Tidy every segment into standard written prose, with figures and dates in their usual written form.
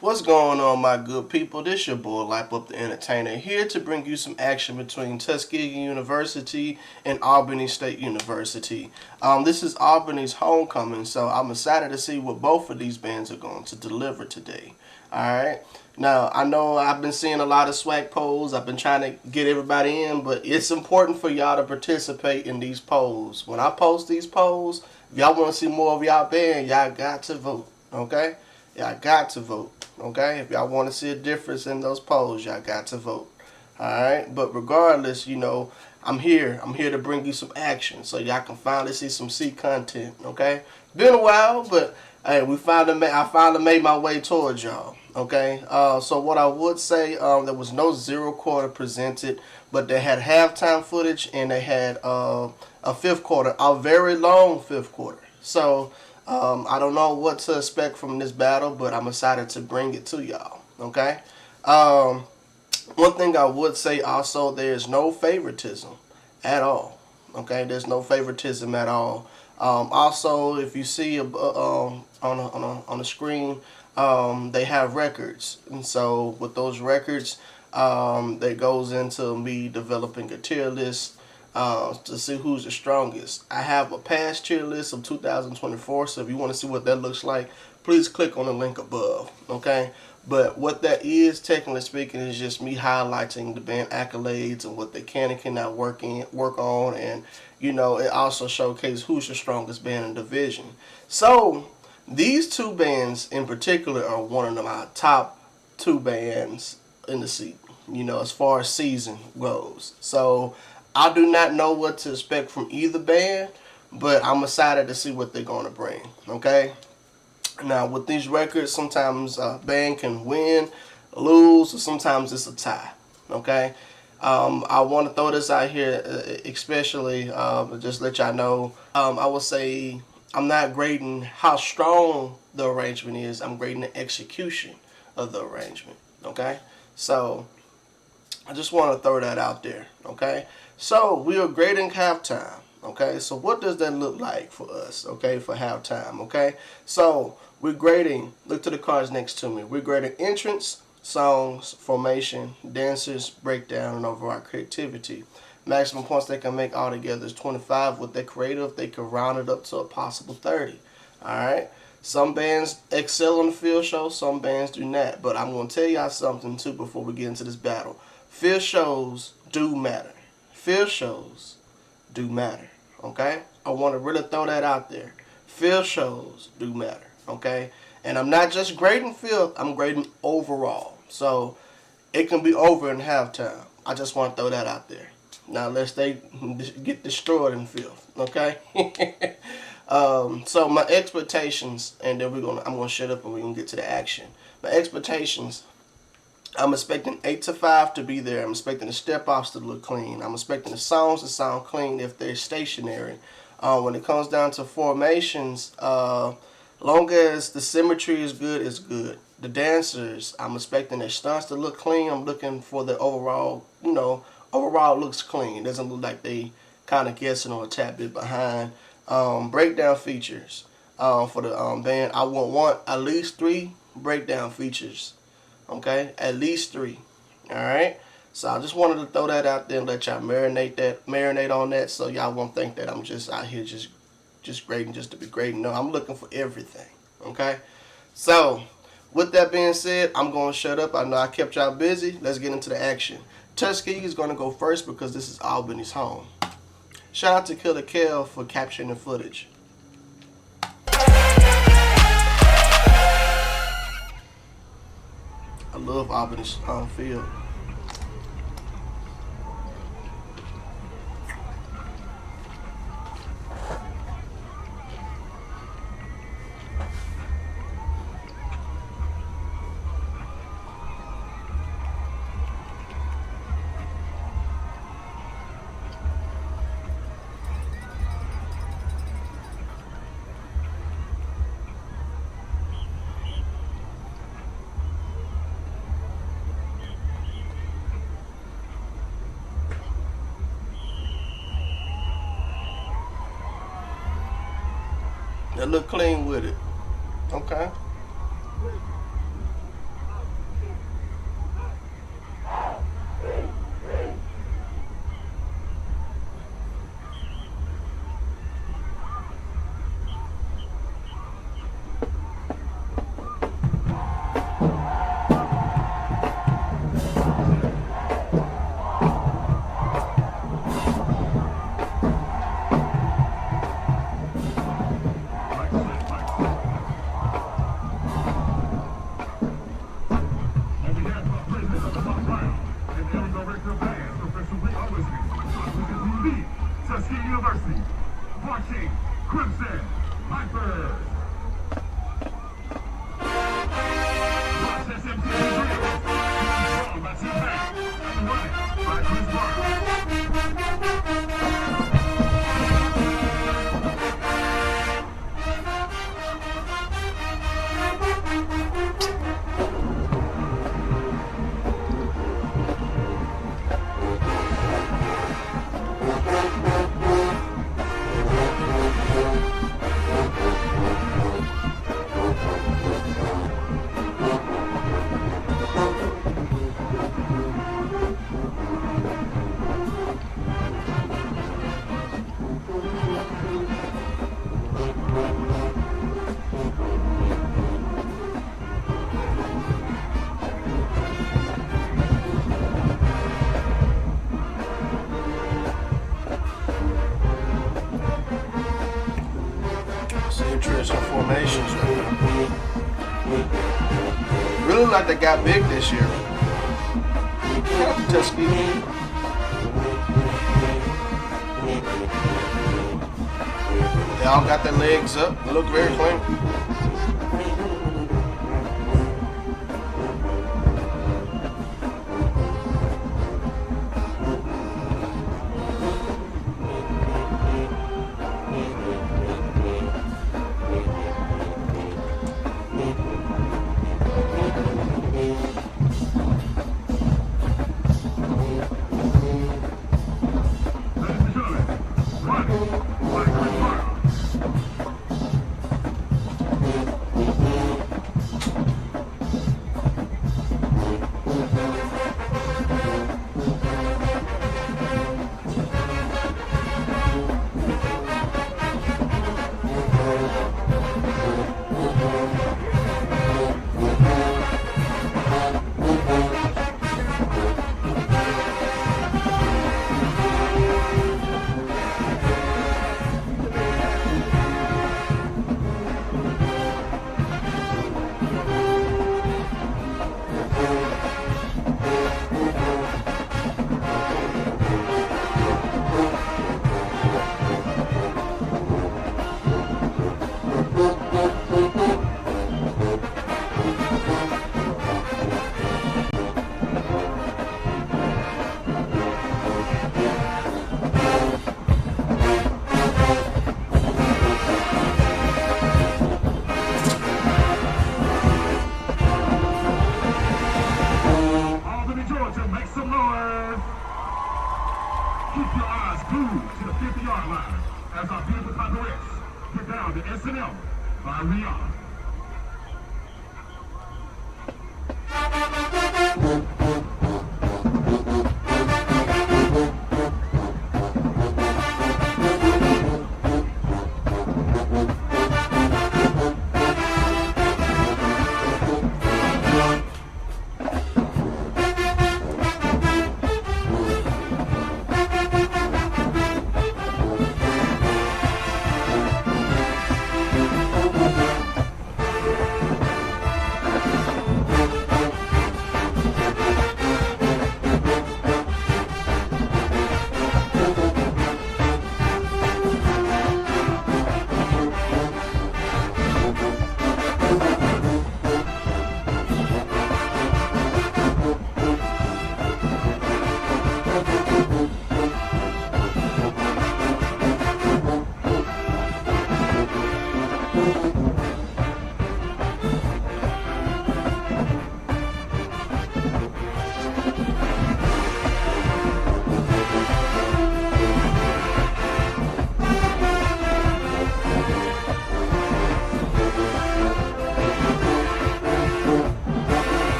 What's going on, my good people? This your boy, Life Up the Entertainer, here to bring you some action between Tuskegee University and Albany State University. This is Albany's homecoming, so I'm excited to see what both of these bands are going to deliver today. Alright? Now, I know I've been seeing a lot of swag polls. I've been trying to get everybody in, but it's important for y'all to participate in these polls. When I post these polls, if y'all want to see more of y'all band, y'all got to vote. Okay? Y'all got to vote. Okay, if y'all want to see a difference in those polls, y'all got to vote. All right, but regardless, I'm here. I'm here to bring you some action, so y'all can finally see some C content. Okay, been a while, but hey, I finally made my way towards y'all. Okay, so what I would say, there was no zero quarter presented, but they had halftime footage and they had a fifth quarter, a very long fifth quarter. So. I don't know what to expect from this battle, but I'm excited to bring it to y'all. Okay. One thing I would say also, there's no favoritism at all. Okay, there's no favoritism at all. Also, if you see on the screen, they have records, and so with those records, that goes into me developing a tier list to see who's the strongest. I have a past tier list of 2024, so if you want to see what that looks like, please click on the link above, okay? But what that is, technically speaking, is just me highlighting the band accolades and what they can and cannot work on, and it also showcases who's the strongest band in the division. So these two bands in particular are one of my top two bands in the season, as far as season goes. So I do not know what to expect from either band, but I'm excited to see what they're going to bring, okay? Now, with these records, sometimes a band can win, lose, or sometimes it's a tie, okay? I want to throw this out here, especially just let y'all know. I would say I'm not grading how strong the arrangement is. I'm grading the execution of the arrangement, okay? So I just want to throw that out there, okay? So we are grading halftime, okay? So what does that look like for us, okay, for halftime, okay? So we're grading, look to the cards next to me. We're grading entrance, songs, formation, dancers, breakdown, and overall creativity. Maximum points they can make altogether is 25. With their creative, they can round it up to a possible 30, all right? Some bands excel on the field show, some bands do not. But I'm going to tell y'all something, too, before we get into this battle. Field shows do matter. Field shows do matter, okay? I want to really throw that out there. Field shows do matter, okay? And I'm not just grading field, I'm grading overall. So it can be over in halftime. I just want to throw that out there. Now, unless they get destroyed in field, okay? So my expectations, and then I'm gonna shut up and we're gonna get to the action. My expectations, I'm expecting 8 to 5 to be there. I'm expecting the step-offs to look clean. I'm expecting the songs to sound clean if they're stationary. When it comes down to formations, long as the symmetry is good, it's good. The dancers, I'm expecting their stunts to look clean. I'm looking for the overall, overall looks clean. It doesn't look like they kind of guessing or a tad bit behind. Breakdown features for the band. I want at least 3 breakdown features. Okay, at least 3. All right. So I just wanted to throw that out there and let y'all marinate on that, so y'all won't think that I'm just out here just grading just to be grading. No, I'm looking for everything. Okay. So with that being said, I'm gonna shut up. I know I kept y'all busy. Let's get into the action. Tuskegee is gonna go first because this is Albany's home. Shout out to Killer Kel for capturing the footage. I love Albany's field. They look clean with it. Okay. Tuskegee University, marching Crimson Vipers. Watch SMTV drills. Controlled by Tim Banks and running by Chris Barnes. Interesting formations right now. Really like they got big this year. Shout out to Tuskegee. They all got their legs up. They look very clean. Keep your eyes glued to the 50-yard line as our beautiful Conquerors get down to S&M by Rihanna.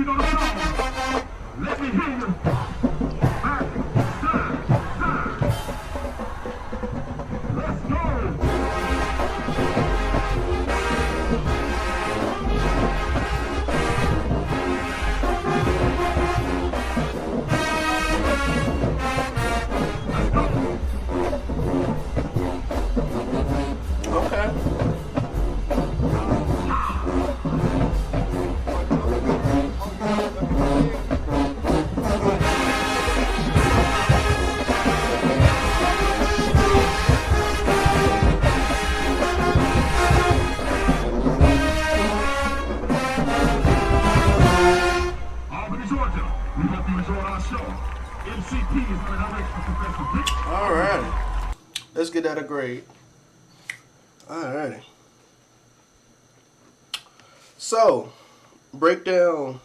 feet on the floor. Let me hear you. Back, side, side. Let's go. Okay. Albany, Georgia. We hope you enjoyed our show. MCP is going to direct the Professor Dick. Alrighty. Let's get that a grade. Alrighty. So, breakdown.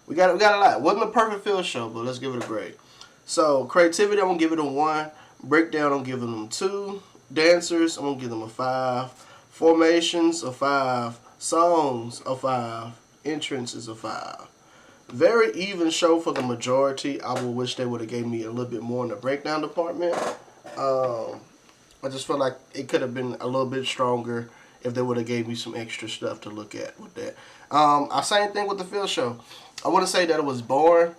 We got a lot. Wasn't a perfect field show, but let's give it a grade. So, creativity, I'm gonna give it a 1. Breakdown, I'm giving them 2. Dancers, I'm gonna give them a 5. Formations, a 5. Songs, a 5. Entrances, a 5. Very even show for the majority. I would wish they would have gave me a little bit more in the breakdown department. I just feel like it could have been a little bit stronger if they would have gave me some extra stuff to look at with that. Same thing with the field show. I wouldn't say that it was boring,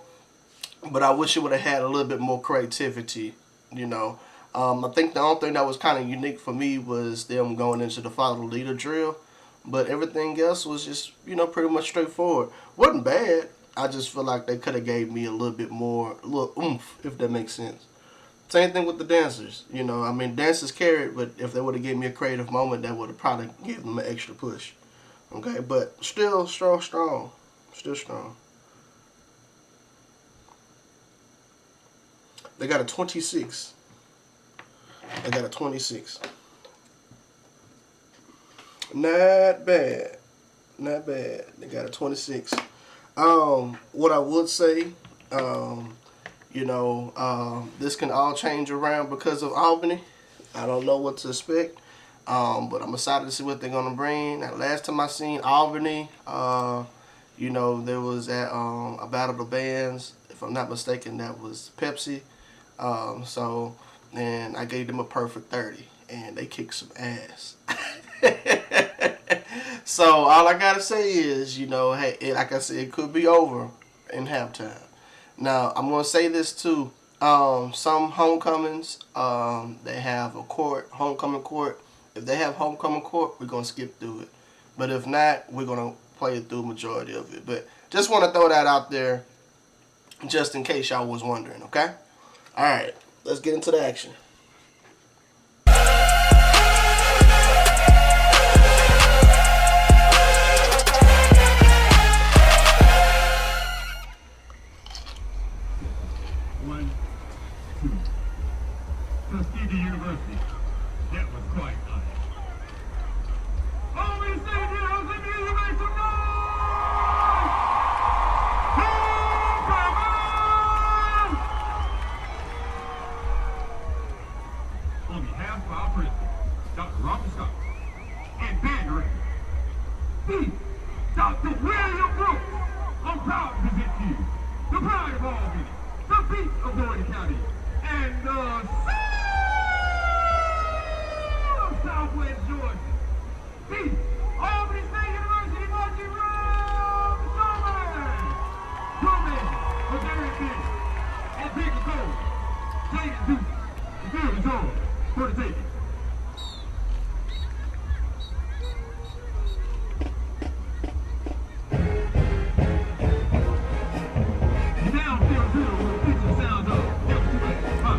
but I wish it would have had a little bit more creativity, you know. I think the only thing that was kind of unique for me was them going into the follow the leader drill, but everything else was just, you know, pretty much straightforward. Wasn't bad. I just feel like they could have gave me a little bit more, a little oomph, if that makes sense. Same thing with the dancers. You know, I mean, dancers carried, but if they would have given me a creative moment, that would have probably given them an extra push. Okay, but still strong. Still strong. They got a 26. They got a 26. Not bad. Not bad. They got a 26. What I would say, this can all change around because of Albany. I don't know what to expect, but I'm excited to see what they're gonna bring. Now, last time I seen Albany, there was at a Battle of the Bands. If I'm not mistaken, that was Pepsi. And I gave them a perfect 30, and they kicked some ass. So all I gotta say is, hey, like I said, it could be over in halftime. Now I'm gonna say this too. Some homecomings, they have a homecoming court. If they have homecoming court, we're gonna skip through it. But if not, we're gonna play it through majority of it. But just want to throw that out there, just in case y'all was wondering. Okay. All right. Let's get into the action. Tuskegee University. That was quite nice. All we say here is that you make some noise! Homecoming! On behalf of our president, Dr. Robert Scott, and band director, me, Dr. William Brooks, I'm proud to present to you the pride of Albany, the beat of Doherty County, and the Southwest Georgia. The Albany State University marching round Drummond for Derek Big and Big Gold. James Duke. The field is on for the taking. Downfield drill will feature the sounds of Ep.24.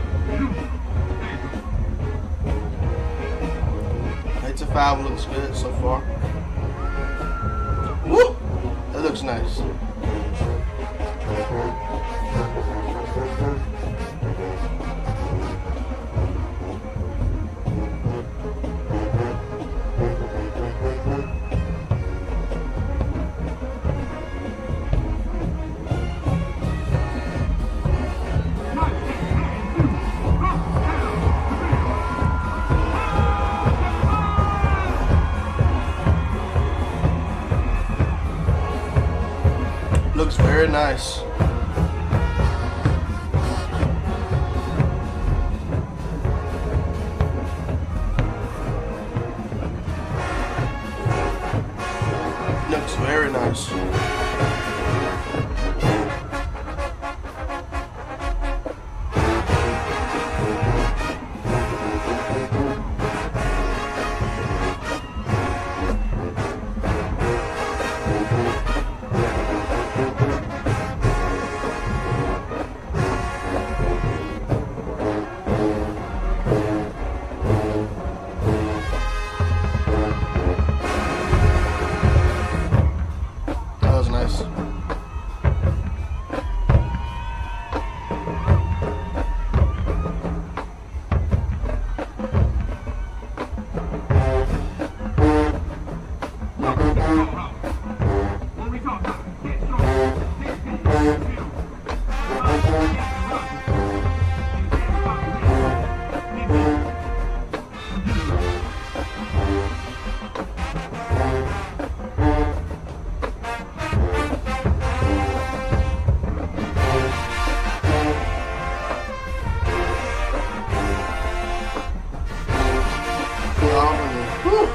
5 looks good so far. Woo! That looks nice. very nice. Looks very nice. That was nice. When we talk about get strong, get fit, get built. Whew.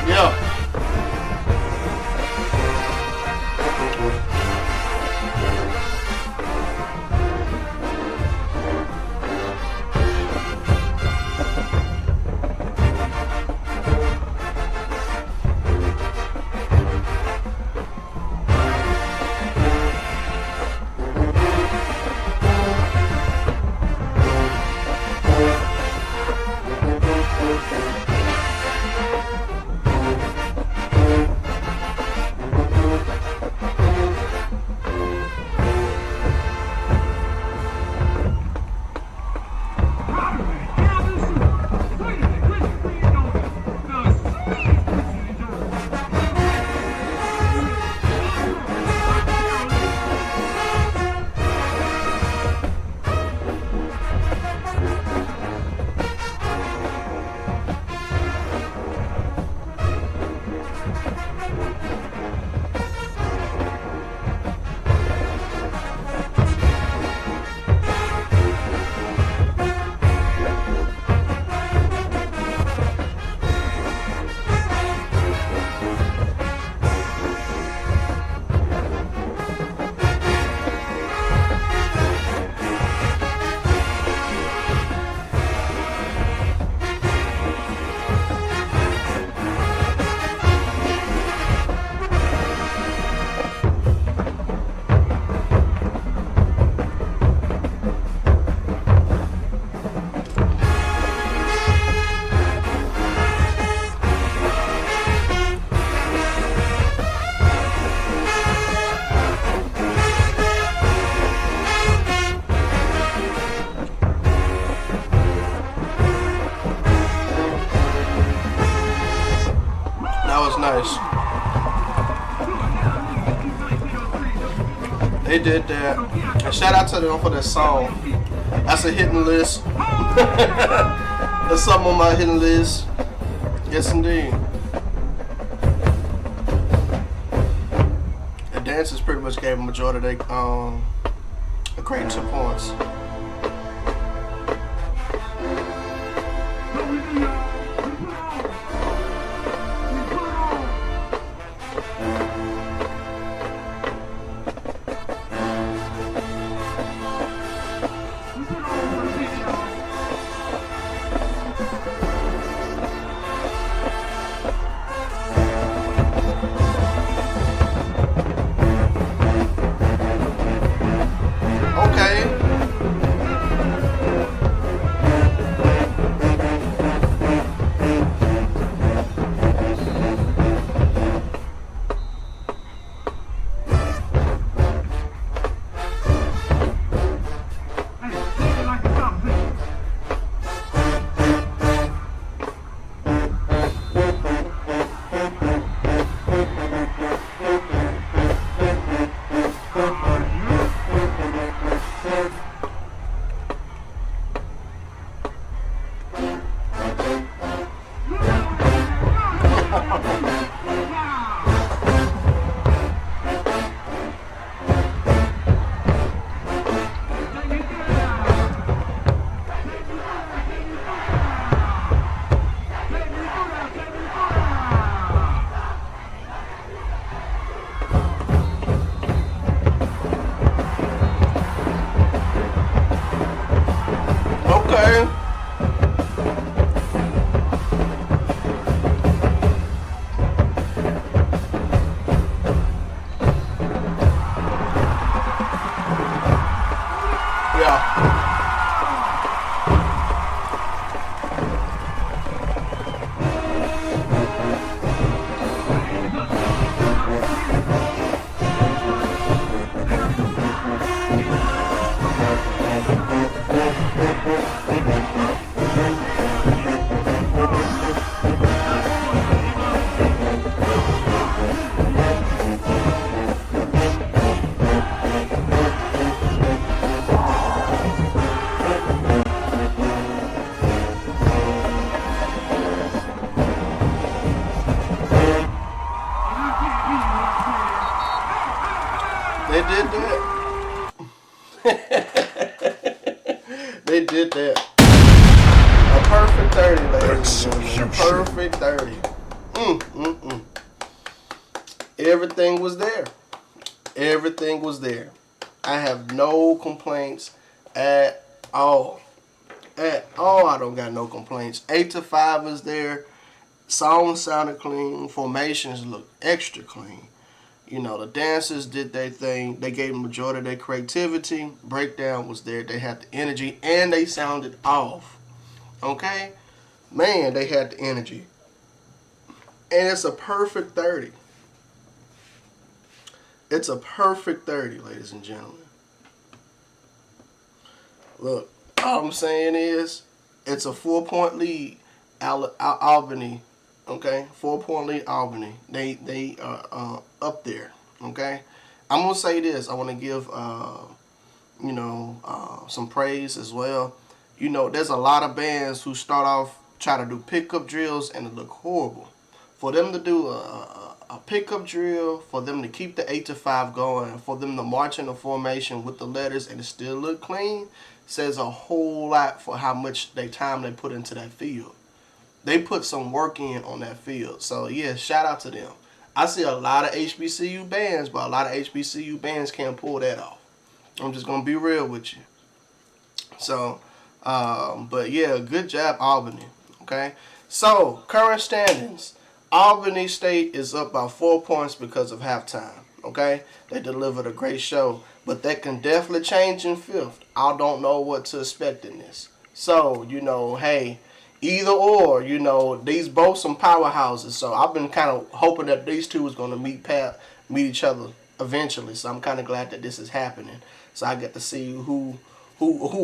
Yeah. That was nice. They did that. And shout out to them for that song. That's a hidden list. That's something on my hidden list. Yes, indeed. The dancers pretty much gave a majority of their equating to points. They did that. A perfect 30, ladies and gentlemen. A perfect 30. Everything was there. Everything was there. I have no complaints at all. At all, I don't got no complaints. 8 to 5 is there. Songs sounded clean. Formations looked extra clean. You know, the dancers did their thing. They gave the majority of their creativity. Breakdown was there. They had the energy, and they sounded off. Okay? Man, they had the energy. And it's a perfect 30. It's a perfect 30, ladies and gentlemen. Look, all I'm saying is, it's a 4-point lead, Albany. Okay, 4-point lead, Albany. They are up there. Okay, I'm gonna say this. I want to give some praise as well. You know, there's a lot of bands who start off try to do pickup drills and it look horrible. For them to do a pickup drill, for them to keep the 8 to 5 going, for them to march in a formation with the letters and it still look clean, says a whole lot for how much time they put into that field. They put some work in on that field. So, yeah, shout out to them. I see a lot of HBCU bands, but a lot of HBCU bands can't pull that off. I'm just going to be real with you. So, but, yeah, good job, Albany. Okay? So, current standings. Albany State is up by 4 points because of halftime. Okay? They delivered a great show. But that can definitely change in 5th. I don't know what to expect in this. So, you know, hey, either or, you know, these both some powerhouses. So I've been kind of hoping that these two is going to meet each other eventually. So I'm kind of glad that this is happening. So I get to see who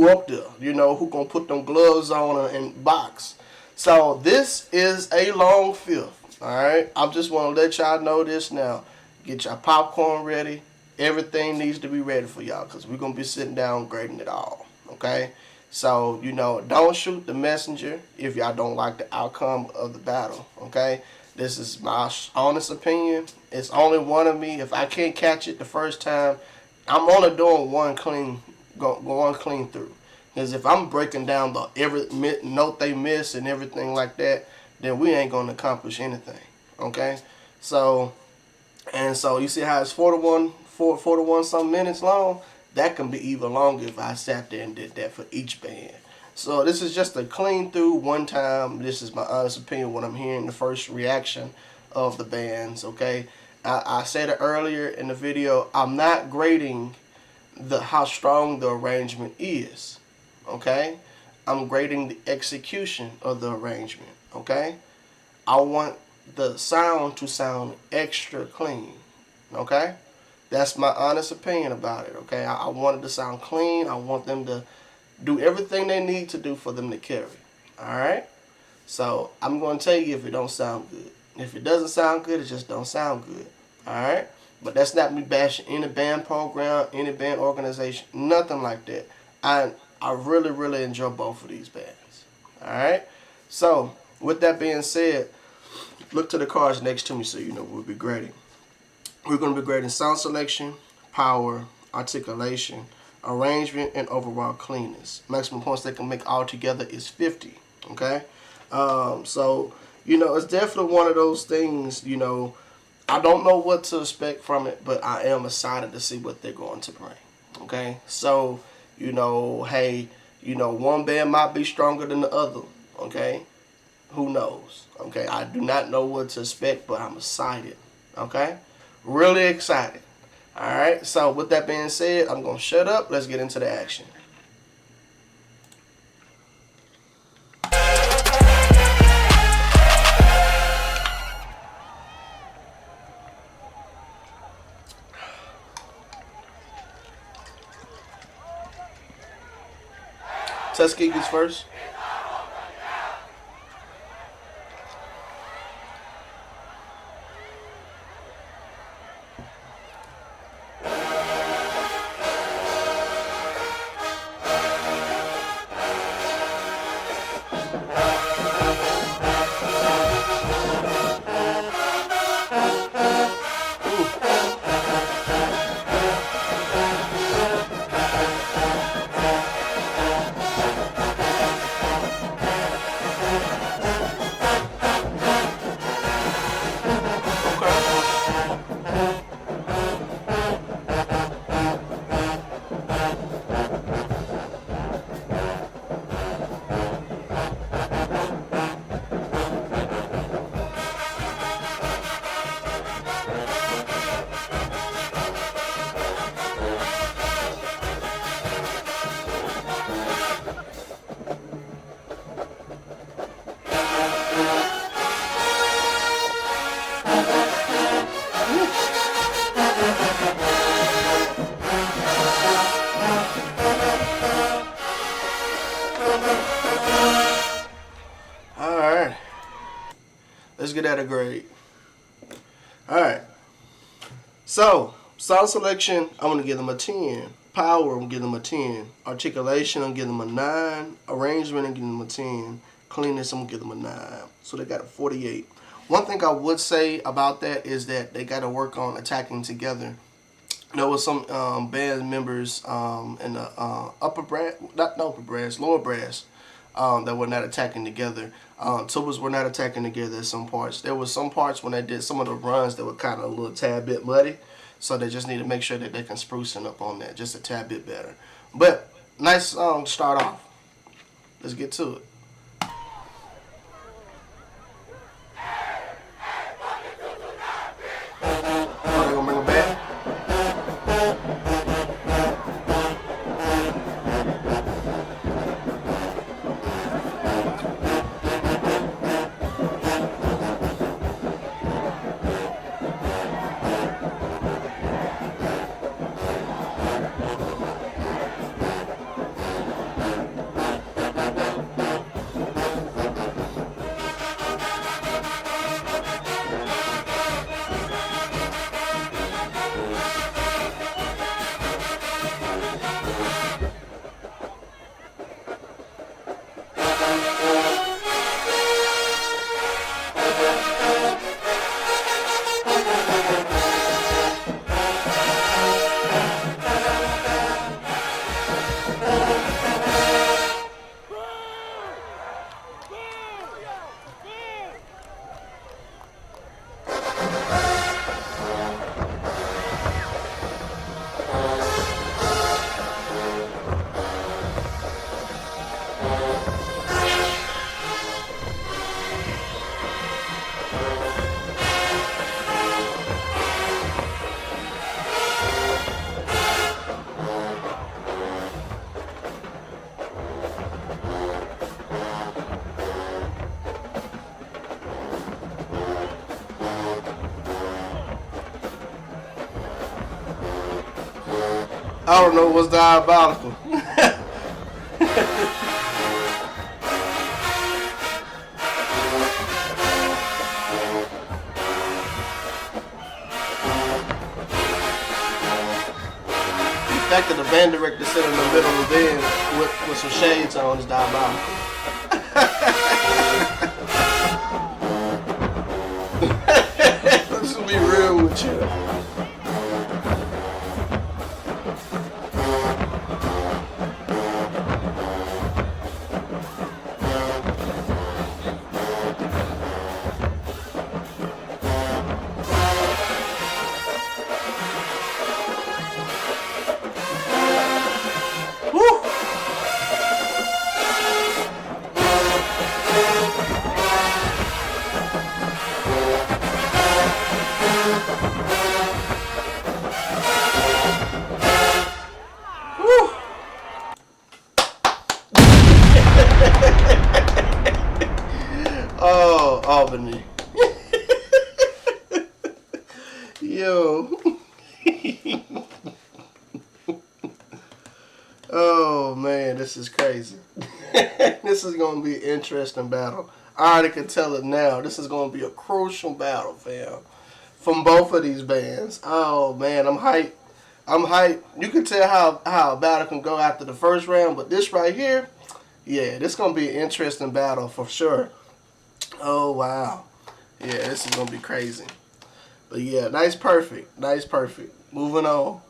up there, you know, who going to put them gloves on and box. So this is a long 5th. All right. I just want to let y'all know this now. Get your popcorn ready. Everything needs to be ready for y'all because we're going to be sitting down grading it all. Okay. So, you know, don't shoot the messenger if y'all don't like the outcome of the battle, okay? This is my honest opinion. It's only one of me. If I can't catch it the first time, I'm only doing one clean through. Because if I'm breaking down the every note they miss and everything like that, then we ain't going to accomplish anything, okay? So you see how it's 41 some minutes long? That can be even longer if I sat there and did that for each band. So this is just a clean through one time. This is my honest opinion, what I'm hearing, the first reaction of the bands, okay? I said it earlier in the video, I'm not grading how strong the arrangement is, okay? I'm grading the execution of the arrangement, okay? I want the sound to sound extra clean, okay? That's my honest opinion about it, okay? I want it to sound clean. I want them to do everything they need to do for them to carry, all right? So I'm going to tell you if it don't sound good. If it doesn't sound good, it just don't sound good, all right? But that's not me bashing any band program, any band organization, nothing like that. I really, really enjoy both of these bands, all right? So with that being said, look to the cards next to me so you know we'll be grading. We're going to be grading sound selection, power, articulation, arrangement, and overall cleanness. Maximum points they can make all together is 50, okay? So, you know, it's definitely one of those things, you know, I don't know what to expect from it, but I am excited to see what they're going to bring, okay? So, you know, hey, you know, one band might be stronger than the other, okay? Who knows, okay? I do not know what to expect, but I'm excited, okay? Really excited. All right. So with that being said, I'm going to shut up. Let's get into the action. Tuskegee's first. Let's get at a grade. All right. So, sound selection, I'm going to give them a 10. Power, I'm going to give them a 10. Articulation, I'm going to give them a 9. Arrangement, I'm going to give them a 10. Cleanness, I'm going to give them a 9. So they got a 48. One thing I would say about that is that they got to work on attacking together. There was some band members in the lower brass that were not attacking together. Tubas were not attacking together at some parts. There was some parts when they did some of the runs that were kind of a little tad bit muddy. So they just need to make sure that they can spruce up on that just a tad bit better. But nice song to start off. Let's get to it. Oh, they gonna bring it back? I don't know what's diabolical. The fact that the band director sitting in the middle of the bed with some shades on is diabolical. Let's just be real with you. Oh, Albany. Yo. Oh, man, this is crazy. This is going to be an interesting battle. I already can tell it now. This is going to be a crucial battle, fam. From both of these bands. Oh, man, I'm hyped. I'm hyped. You can tell how a battle can go after the first round, but this right here, yeah, this is going to be an interesting battle for sure. Oh, wow. Yeah, this is going to be crazy. But yeah, nice, perfect. Nice, perfect. Moving on.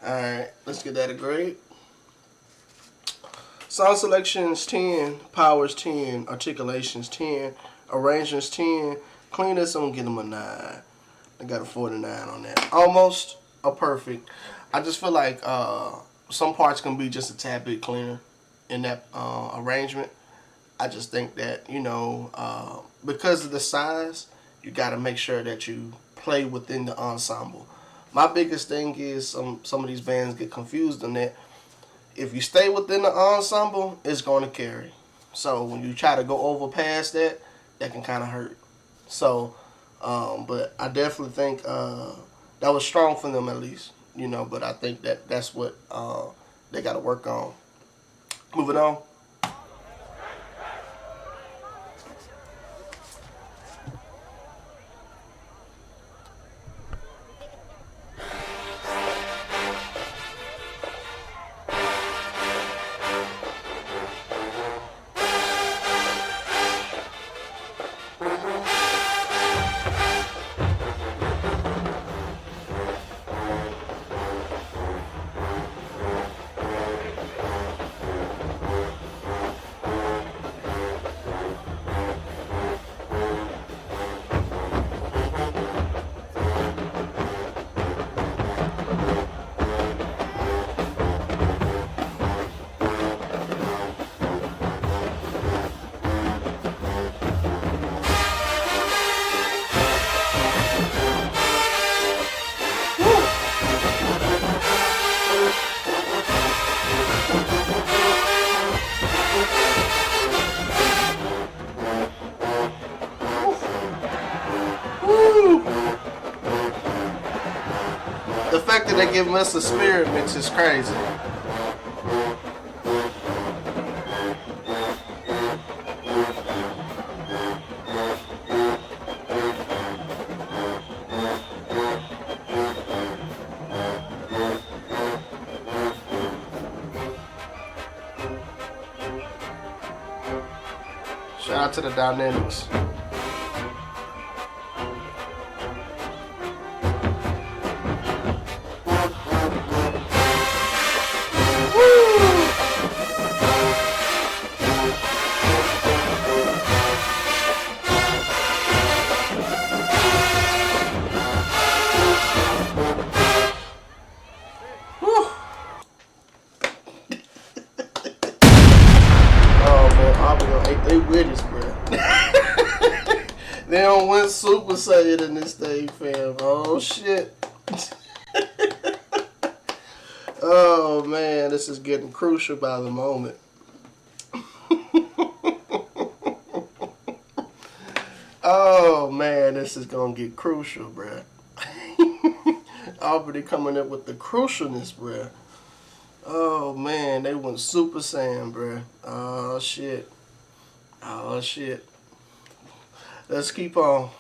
Alright, let's get that a grade. Sound selections 10, powers 10, articulations 10, arrangements 10, cleanness I'm gonna get them a 9. I got a 49 on that. Almost a perfect. I just feel like some parts can be just a tad bit cleaner in that arrangement. I just think that, because of the size, you got to make sure that you play within the ensemble. My biggest thing is some of these bands get confused on that. If you stay within the ensemble, it's going to carry. So when you try to go over past that, that can kind of hurt. So, but I definitely think that was strong for them at least, but I think that's what they got to work on. Moving on. The fact that they give us a spirit mix is crazy. Shout out to the Dynamics. They with us, bro. They don't win Super Saiyan in this thing, fam. Oh, shit. Oh, man. This is getting crucial by the moment. Oh, man. This is going to get crucial, bro. Albany coming up with the crucialness, bro. Oh, man. They went Super Saiyan, bro. Oh, shit. Oh, shit. Let's keep on.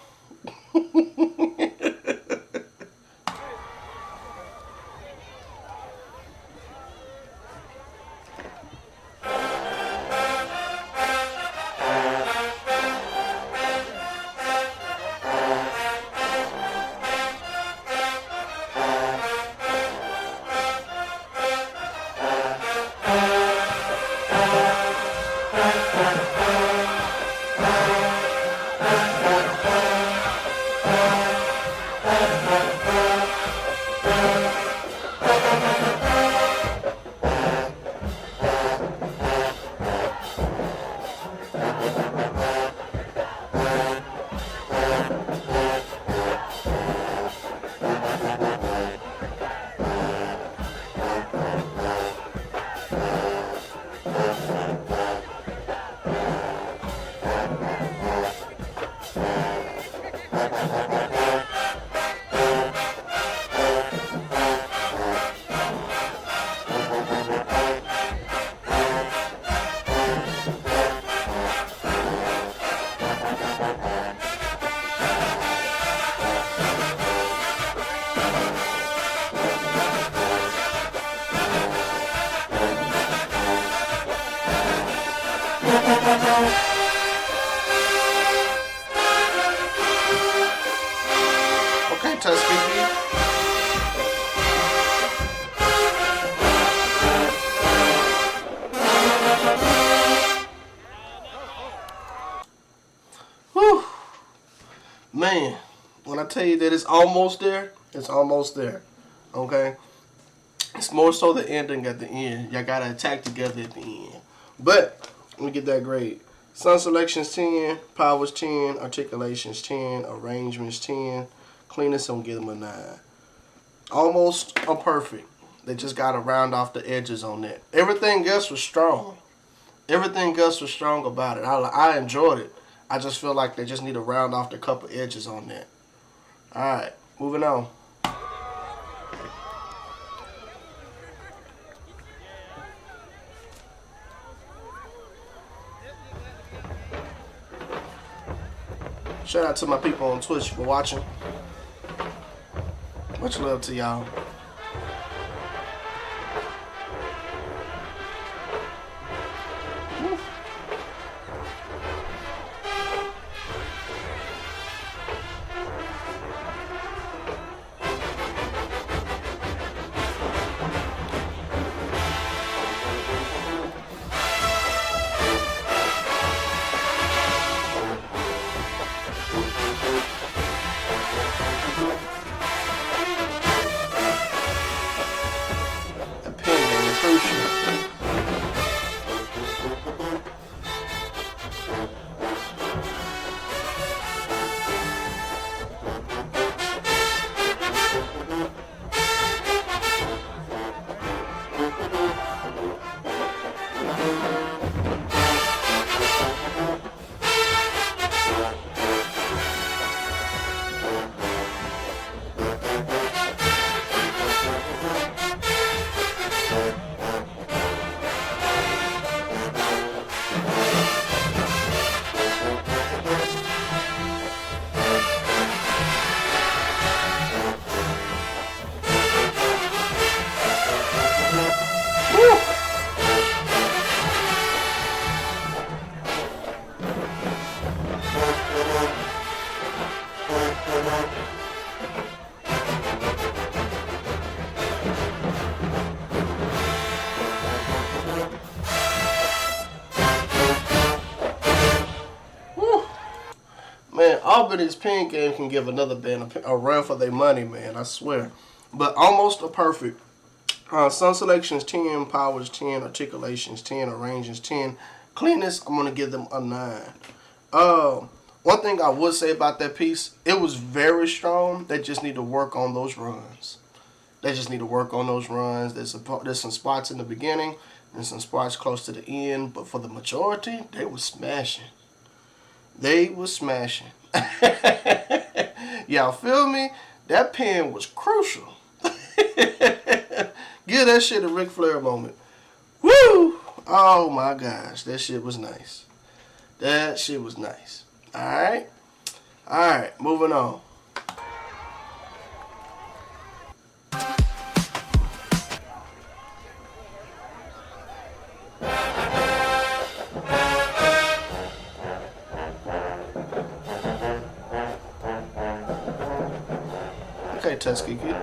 Okay, Tuskegee. man, when I tell you that it's almost there, it's almost there. Okay? It's more so the ending at the end. Y'all gotta attack together at the end. But let me get that grade. Sun selections 10, powers 10, articulations 10, arrangements 10, cleanness I'm gonna give them a 9. Almost a perfect. They just gotta round off the edges on that. Everything else was strong. Everything else was strong about it. I enjoyed it. I just feel like they just need to round off the couple edges on that. Alright, moving on. Shout out to my people on Twitch for watching. Much love to y'all. Man, Albany's pen game can give another band a run for their money, man. I swear. But almost a perfect. Sun selections 10, powers 10, articulations 10, arrangements 10. Cleanness, I'm going to give them a 9. One thing I would say about that piece, it was very strong. They just need to work on those runs. There's some spots in the beginning and some spots close to the end. But for the majority, they were smashing. Y'all feel me? That pen was crucial. Give that shit a Ric Flair moment. Woo! Oh my gosh, that shit was nice. Alright, moving on. Okay, Tuskegee.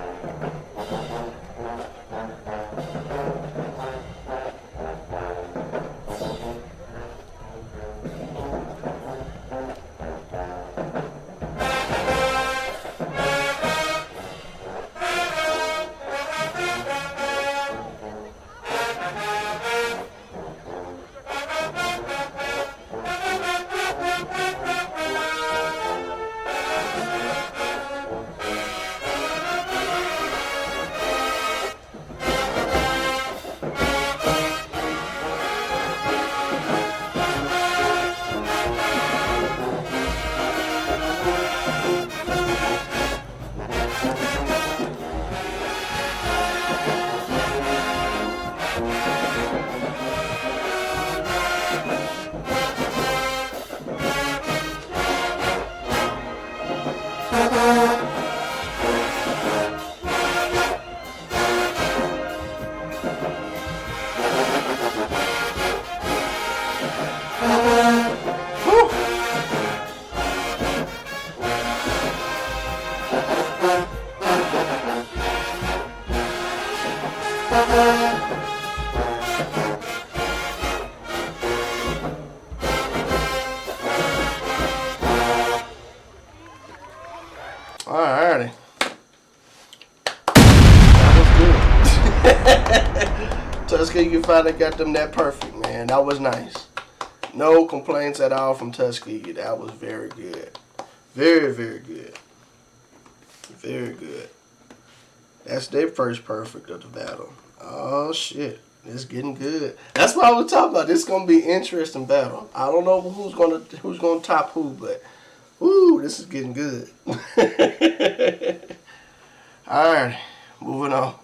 Tuskegee finally got them that perfect, man. That was nice. No complaints at all from Tuskegee. That was very good. Very, very good. Very good. That's their first perfect of the battle. Oh, shit. It's getting good. That's what I was talking about. This is gonna be an interesting battle. I don't know who's gonna top who, but woo, this is getting good. All right, moving on.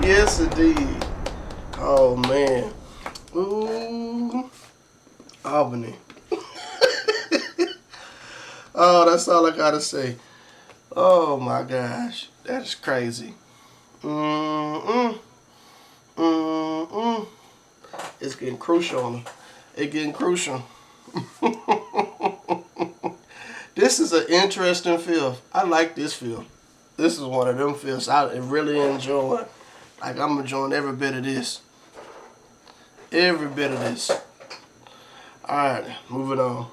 Yes, indeed. Oh man. Ooh, Albany. Oh, that's all I gotta say. Oh my gosh, that is crazy. Mm-mm. Mm-mm. It's getting crucial on them. It's getting crucial. This is an interesting field. I like this field. This is one of them fields I really enjoy. Like, I'm enjoying every bit of this. Every bit of this. Alright, moving on.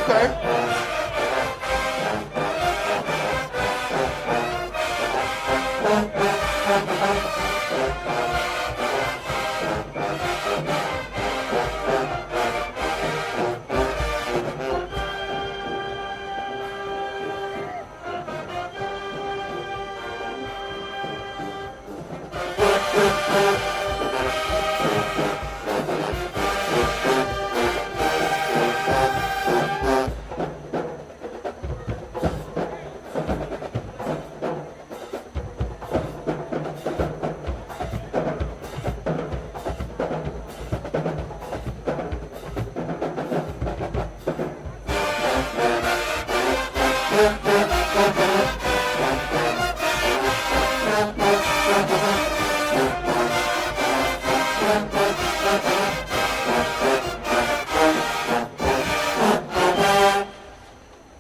Okay.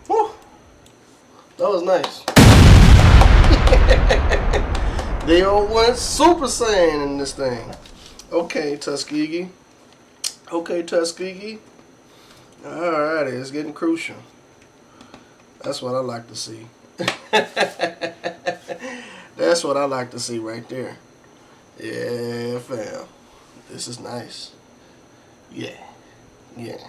Whew. That was nice. They all went Super Saiyan in this thing. Okay, Tuskegee. Okay, Tuskegee. Alrighty, it's getting crucial. That's what I like to see. That's what I like to see right there. Yeah, fam. This is nice. Yeah. Yeah.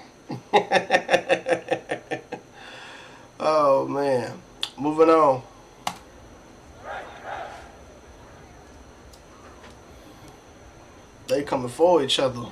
Oh, man. Moving on. They coming for each other.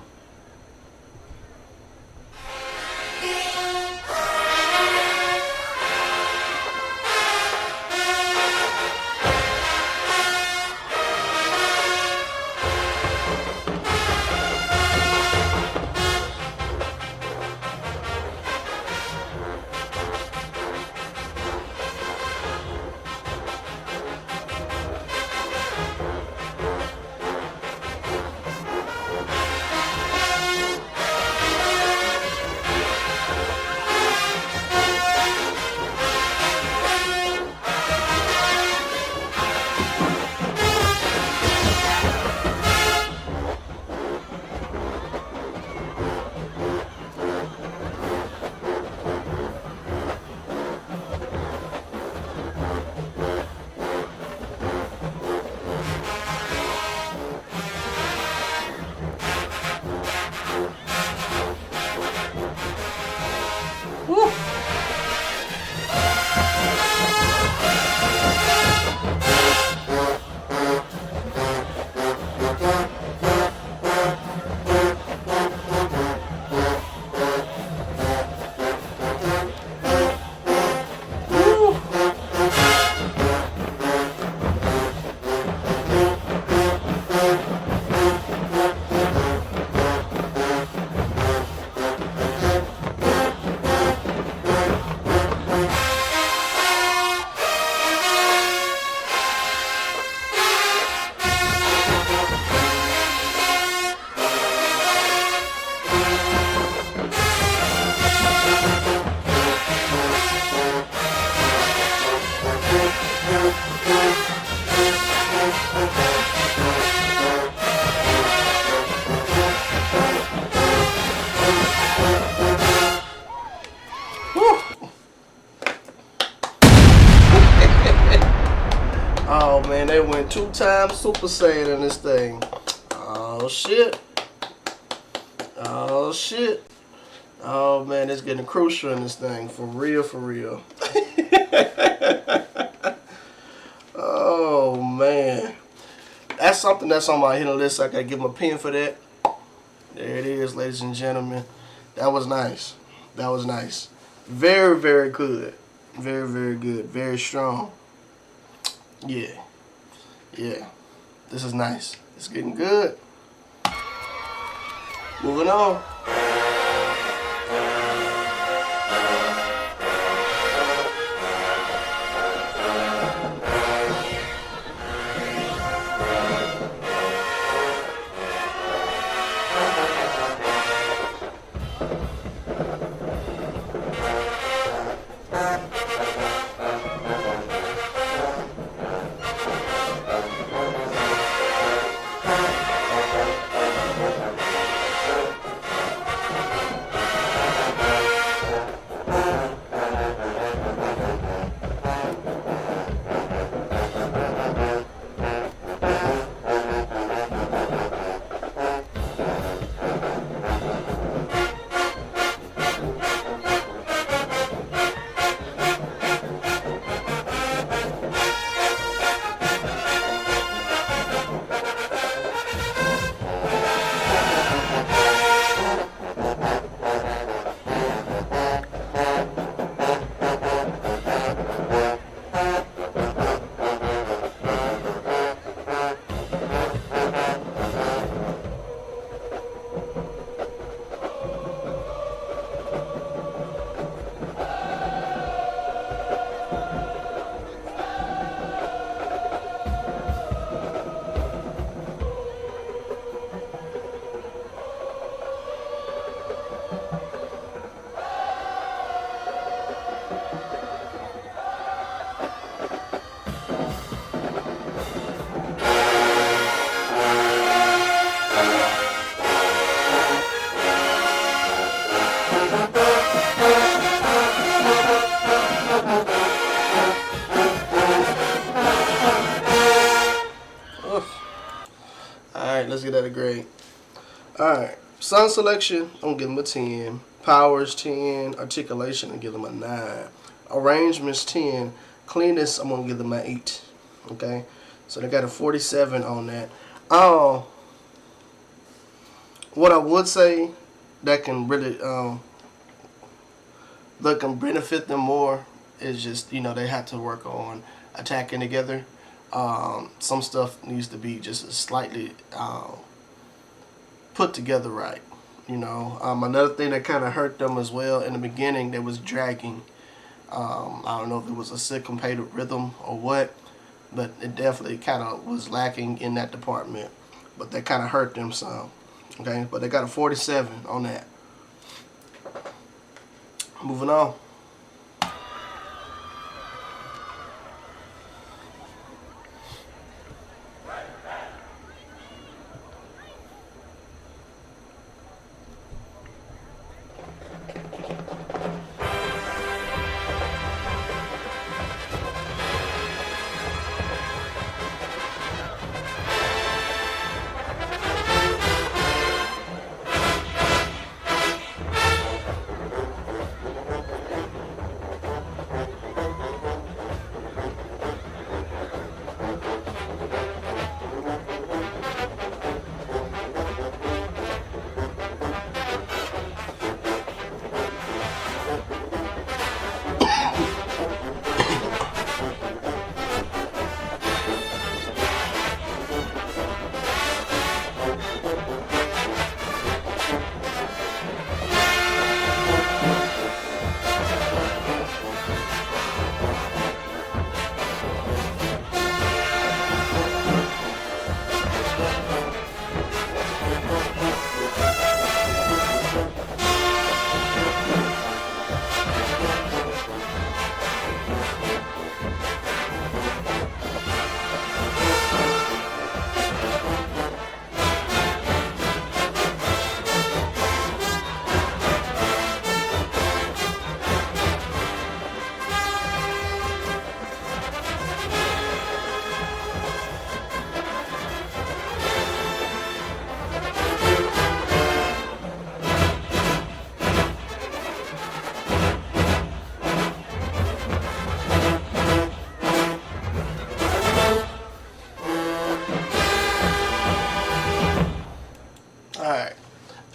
2-time Super Saiyan in this thing. Oh shit. Oh shit. Oh man, it's getting crucial in this thing. For real, for real. Oh man. That's something that's on my hit list. I gotta give him a pin for that. There it is, ladies and gentlemen. That was nice. That was nice. Very, very good. Very, very good. Very strong. Yeah. Yeah. This is nice. It's getting good. Moving on. Alright, let's get that a grade. Alright, sound selection, I'm gonna give them a 10. Powers, 10. Articulation, I'm gonna give them a 9. Arrangements, 10. Cleanness, I'm gonna give them an 8. Okay, so they got a 47 on that. What I would say that can really that can benefit them more is just, they have to work on attacking together. Some stuff needs to be just slightly put together right. Another thing that kind of hurt them as well in the beginning, they was dragging. I don't know if it was a syncopated rhythm or what, but it definitely kind of was lacking in that department. But that kind of hurt them some. Okay, but they got a 47 on that. Moving on.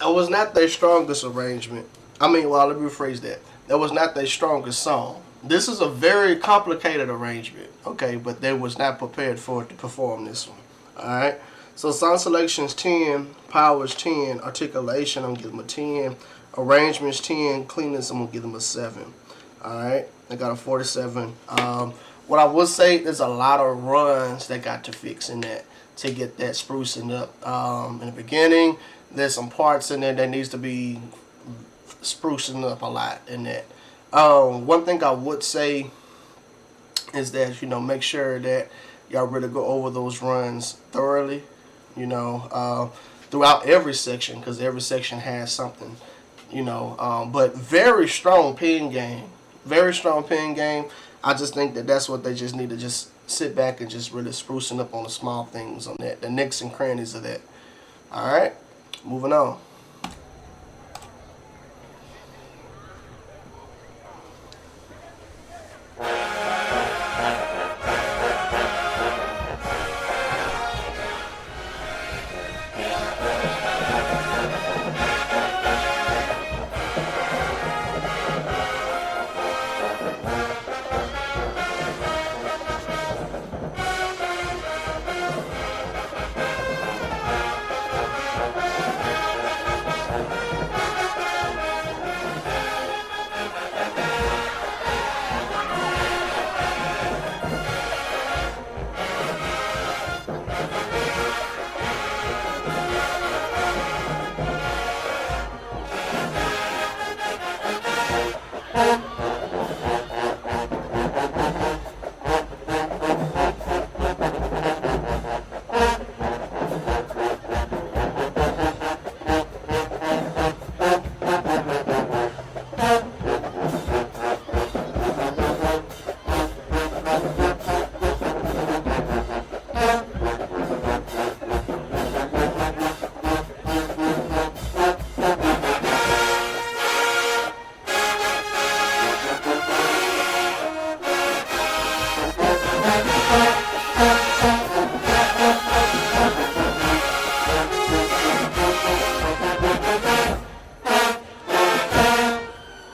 That was not their strongest arrangement. I mean, well, let me rephrase that. That was not their strongest song. This is a very complicated arrangement, okay, but they was not prepared for it to perform this one. Alright? So song selection's 10, powers 10, articulation, I'm gonna give them a 10, arrangements 10, cleanness, I'm gonna give them a 7. Alright? I got a 47. What I would say, there's a lot of runs that got to fix in that to get that sprucing up. In the beginning, there's some parts in there that needs to be sprucing up a lot in that. One thing I would say is that, make sure that y'all really go over those runs thoroughly, throughout every section, because every section has something, but very strong pen game. Very strong pen game. I just think that that's what they just need to just sit back and just really sprucing up on the small things on that, the nicks and crannies of that. All right, moving on.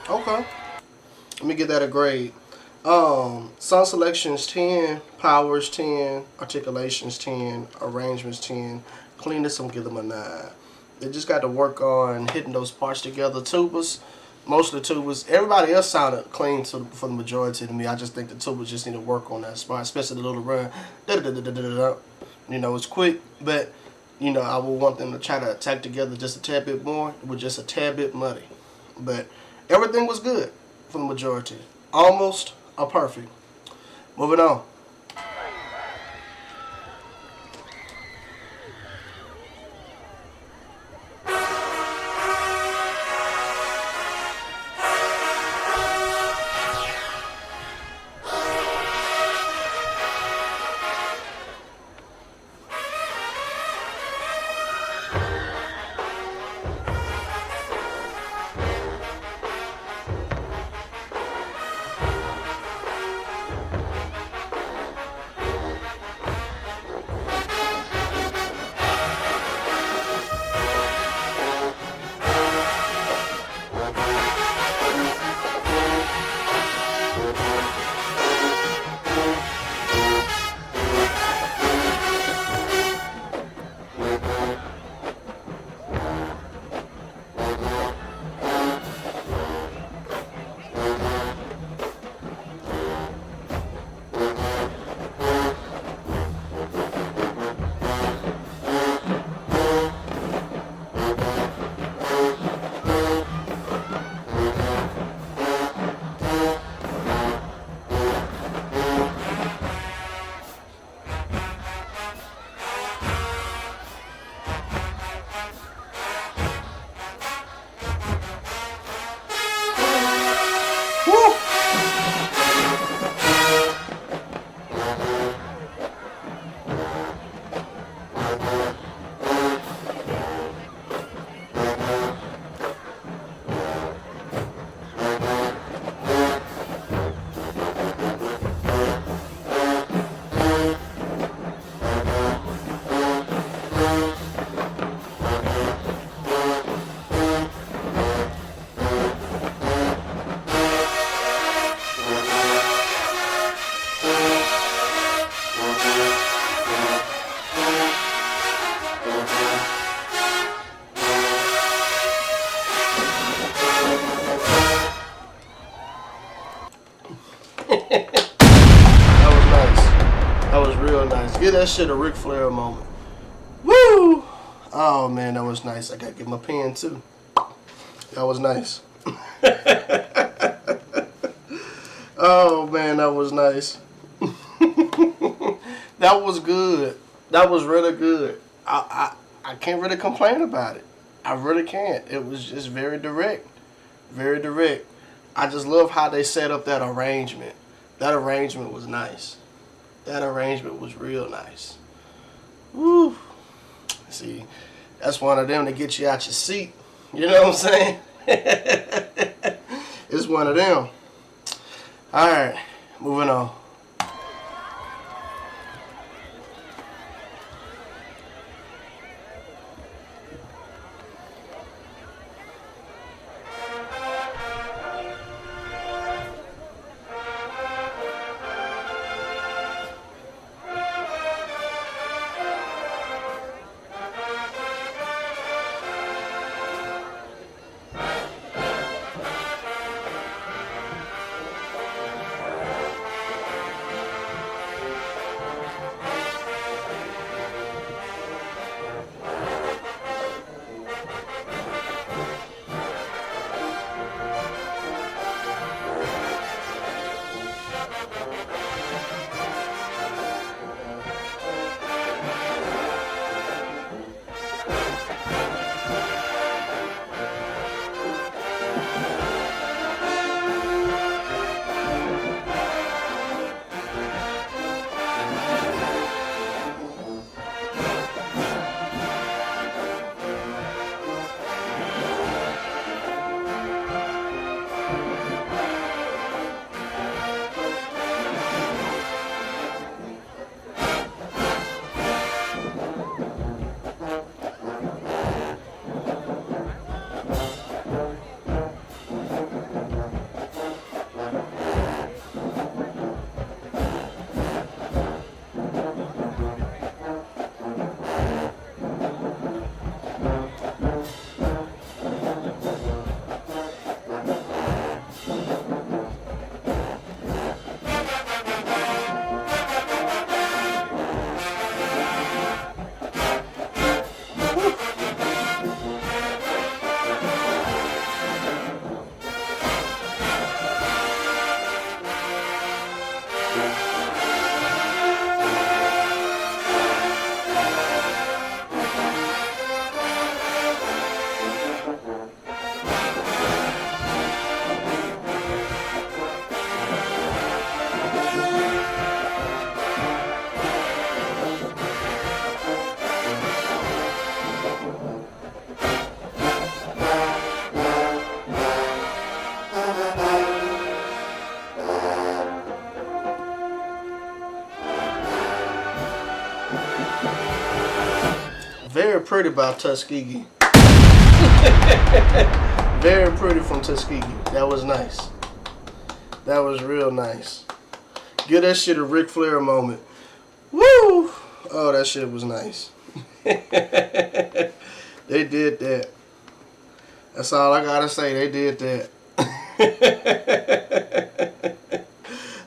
Okay. Let me get that a grade. Song selections 10, powers 10, articulations 10, arrangements 10, cleanness I'm gonna give them a 9. They just got to work on hitting those parts together. Tubas, most of the tubas, everybody else sounded clean for the majority to me. I just think the tubas just need to work on that spot, especially the little run. It's quick, but I would want them to try to attack together just a tad bit more. It was just a tad bit muddy, but everything was good for the majority. Almost a perfect. Moving on. that shit a Ric Flair moment. Woo! Oh man, that was nice. I gotta get my pen too. That was nice. Oh man, that was nice. That was good. That was really good. I can't really complain about it. I really can't. It was just very direct. Very direct. I just love how they set up that arrangement. That arrangement was nice. That arrangement was real nice. Woo. See, that's one of them that get you out your seat. You know what I'm saying? It's one of them. Alright, moving on. Very pretty about Tuskegee. Very pretty from Tuskegee. That was nice. That was real nice. Give that shit a Ric Flair moment. Woo! Oh, that shit was nice. They did that. That's all I gotta say. They did that.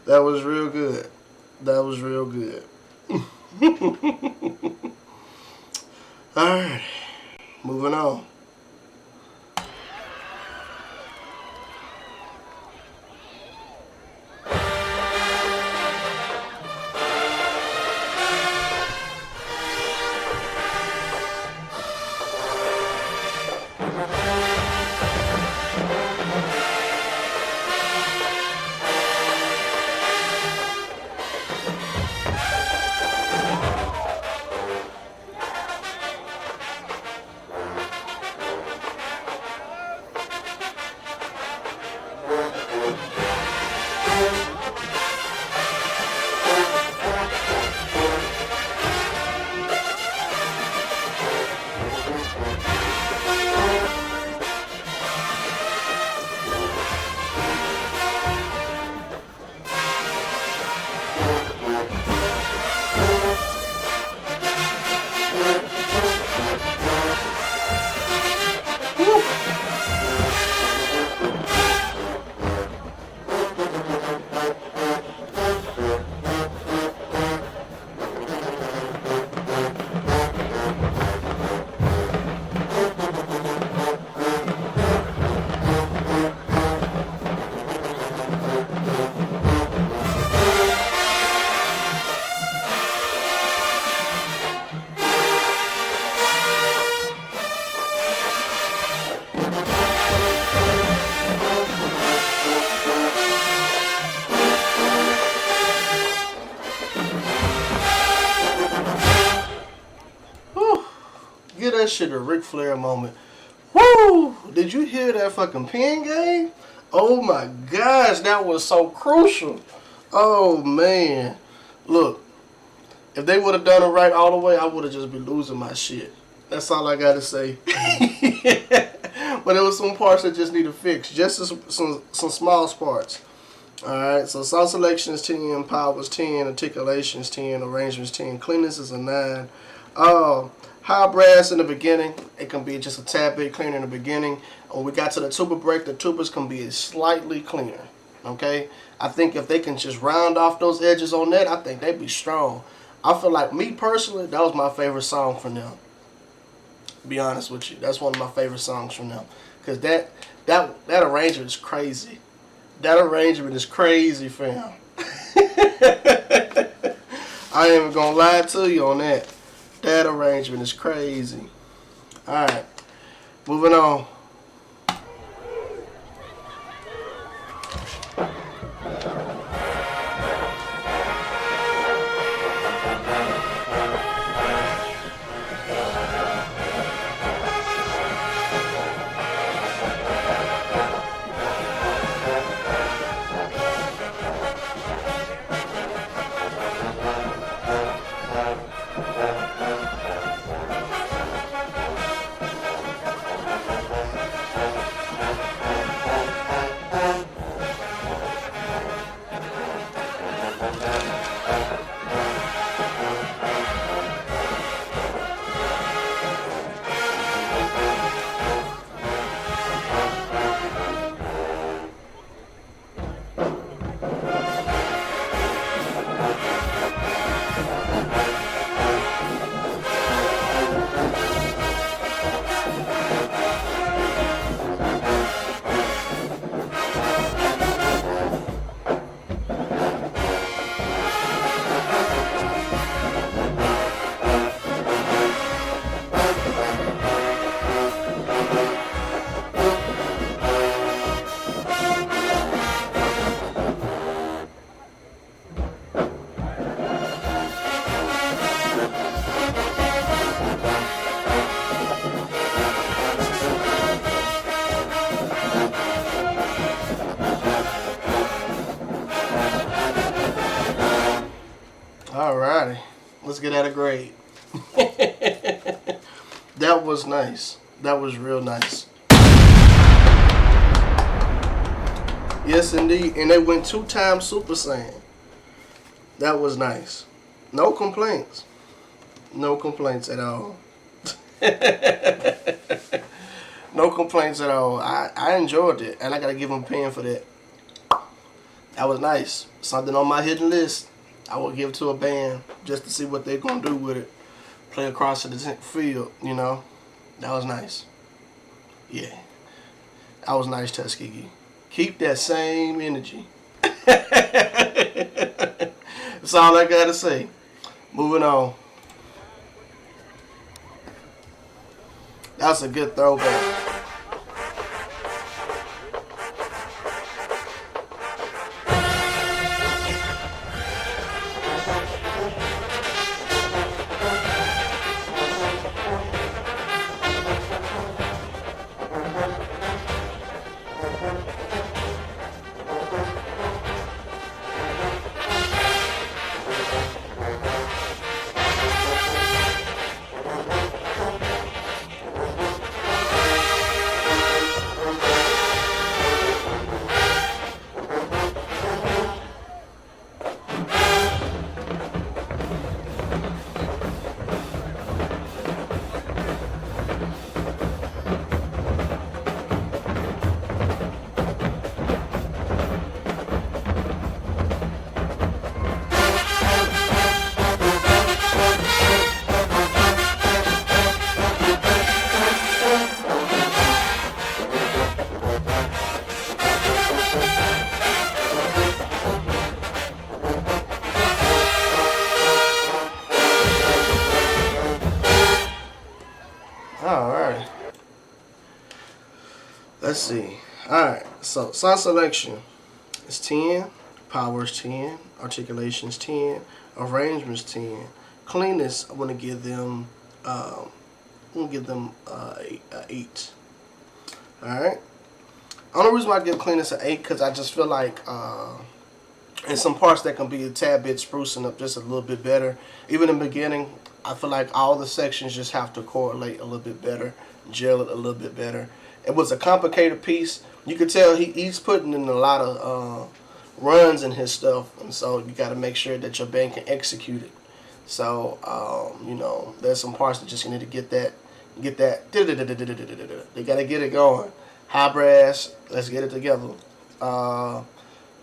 That was real good. That was real good. Alright. Moving on. shit a Ric Flair moment. Woo! Did you hear that fucking pin game? Oh my gosh, that was so crucial. Oh man. Look, if they would have done it right all the way, I would have just been losing my shit. That's all I gotta say. But there was some parts that just needed fixed. Just some small parts. Alright, so song selection is 10, power is 10, articulation is 10, arrangements 10, cleanness is a 9. High brass in the beginning, it can be just a tad bit cleaner in the beginning. When we got to the tuba break, the tubas can be slightly cleaner. Okay? I think if they can just round off those edges on that, I think they'd be strong. I feel like, me personally, that was my favorite song from them. To be honest with you, that's one of my favorite songs from them. Because that arrangement is crazy. That arrangement is crazy, fam. I ain't even gonna lie to you on that. That arrangement is crazy. Alright, moving on. Alrighty, let's get at a grade. That was nice. That was real nice. Yes, indeed. And they went 2 times Super Saiyan. That was nice. No complaints. No complaints at all. No complaints at all. I enjoyed it, and I gotta give them a pen for that. That was nice. Something on my hidden list. I will give to a band just to see what they're gonna do with it. Play across the field, you know. That was nice. Yeah, that was nice, Tuskegee. Keep that same energy. That's all I gotta say. Moving on. That's a good throwback. Alright. Let's see. Alright, so sound selection is 10, power is 10, articulation is 10, arrangements 10. Cleanness, I want to give them I'm gonna give them a 8. All right. Only reason why I give cleanest an 8 because I just feel like in some parts that can be a tad bit sprucing up just a little bit better. Even in the beginning, I feel like all the sections just have to correlate a little bit better, gel it a little bit better. It was a complicated piece. You could tell he's putting in a lot of runs in his stuff, and so you got to make sure that your band can execute it. So there's some parts that just need to get that. They got to get it going. High brass, let's get it together. Low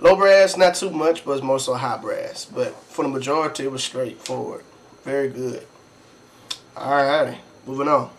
brass, not too much, but it's more so high brass. But for the majority, it was straightforward. Very good. Alrighty, moving on.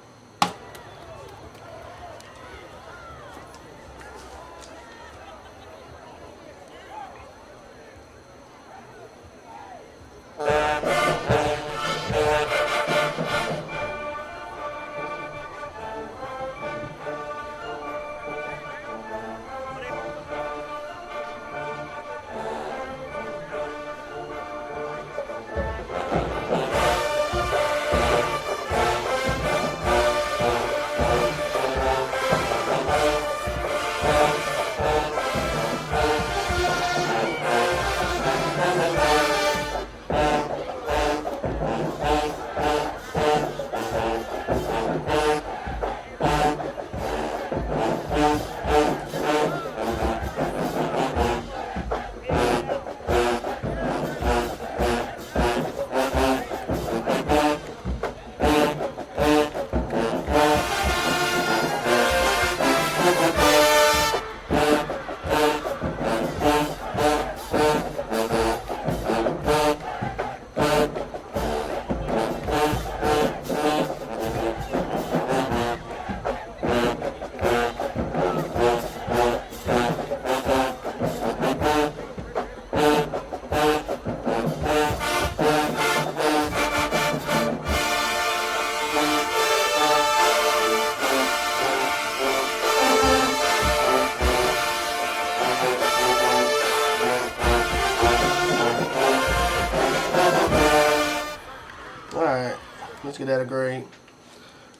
Let's get that a grade.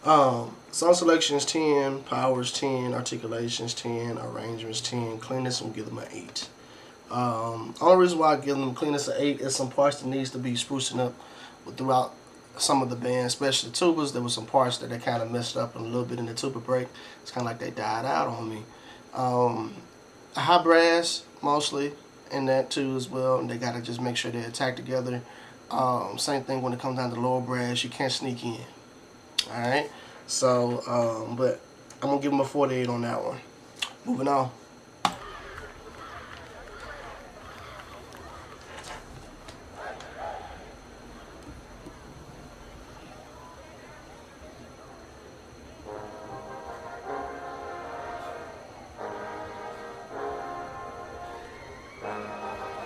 Song selection is 10, power is 10, articulation is 10, arrangements 10, cleanness, I'm gonna give them an 8. Only reason why I give them cleanness an 8 is some parts that needs to be sprucing up throughout some of the band, especially tubas. There were some parts that they kind of messed up a little bit in the tuba break. It's kind of like they died out on me. High brass mostly in that too as well, and they gotta just make sure they're attacked together. Same thing when it comes down to lower brass, you can't sneak in. Alright, so but I'm gonna give them a 48 on that one. Moving on.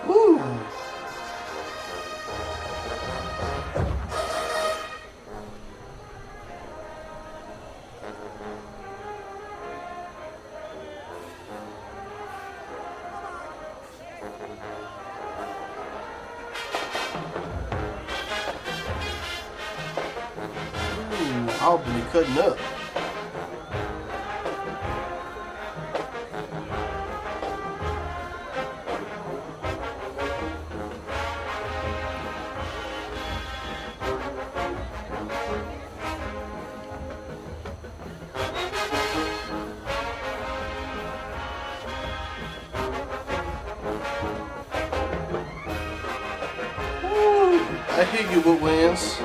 Woo! Albany cutting up. I hear you, what wins.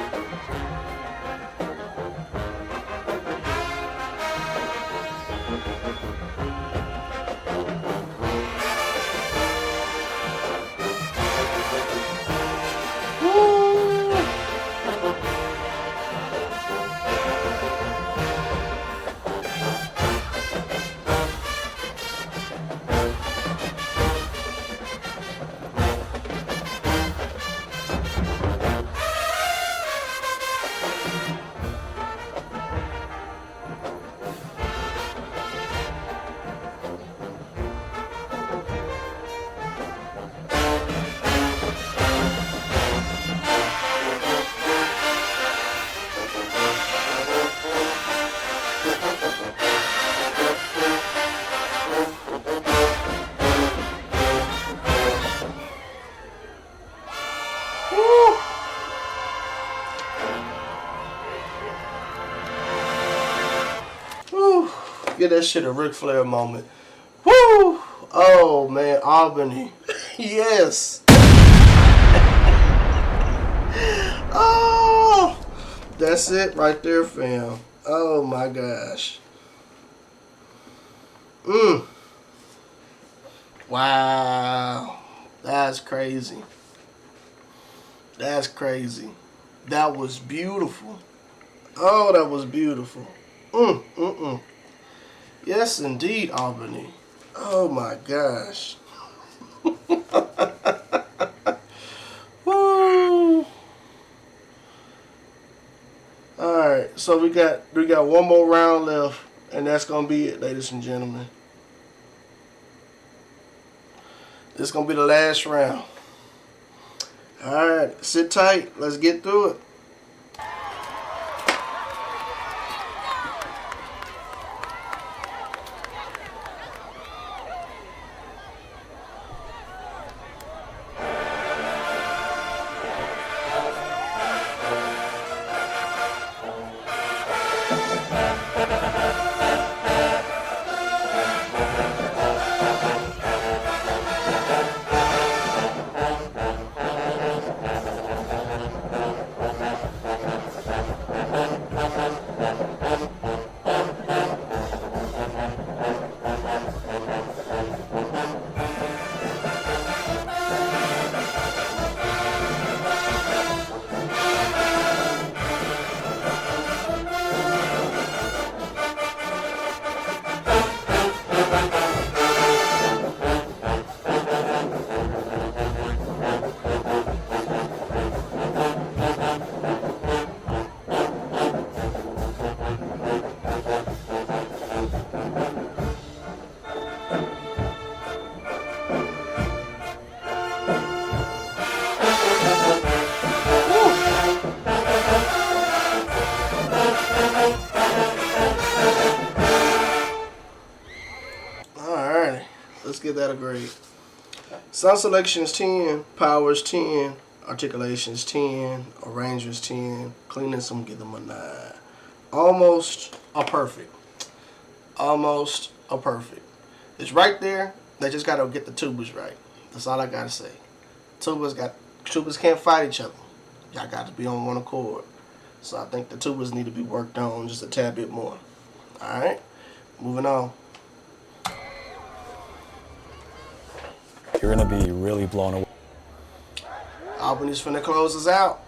Give that shit a Ric Flair moment. Woo! Oh man, Albany. Yes. Oh, that's it right there, fam. Oh my gosh. Wow. That's crazy. That's crazy. That was beautiful. Oh, that was beautiful. Yes, indeed, Albany. Oh my gosh. Woo. All right, so we got one more round left, and that's gonna be it, ladies and gentlemen. This is gonna be the last round. All right, sit tight. Let's get through it. Alright, let's get that a grade. Sound selection is 10, power is 10, articulation is 10, arrangement is 10, cleanness, I'm gonna give them a 9. Almost a perfect. Almost a perfect. It's right there. They just gotta get the tubas right. That's all I gotta say. Tubas can't fight each other. Y'all got to be on one accord. So I think the tubas need to be worked on just a tad bit more. Alright, moving on. You're gonna be really blown away. Albany's finna close us out.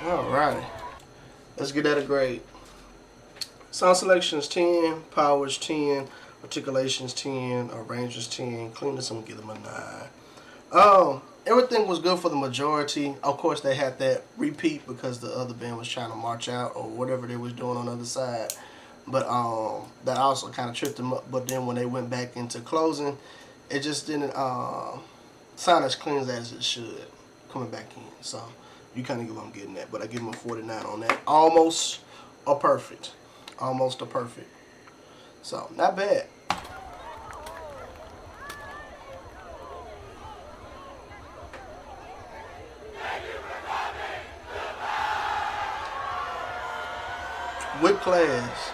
Alrighty. Let's get at a grade. Sound selection is 10, power is 10, articulation is 10, arrangement is 10, cleanness I'm gonna give them a 9. Everything was good for the majority. Of course, they had that repeat because the other band was trying to march out or whatever they was doing on the other side. But that also kind of tripped them up. But then when they went back into closing, it just didn't sound as clean as it should coming back in. So you kind of get what I'm getting at. But I give them a 49 on that. Almost a perfect. Almost a perfect. So not bad. With class.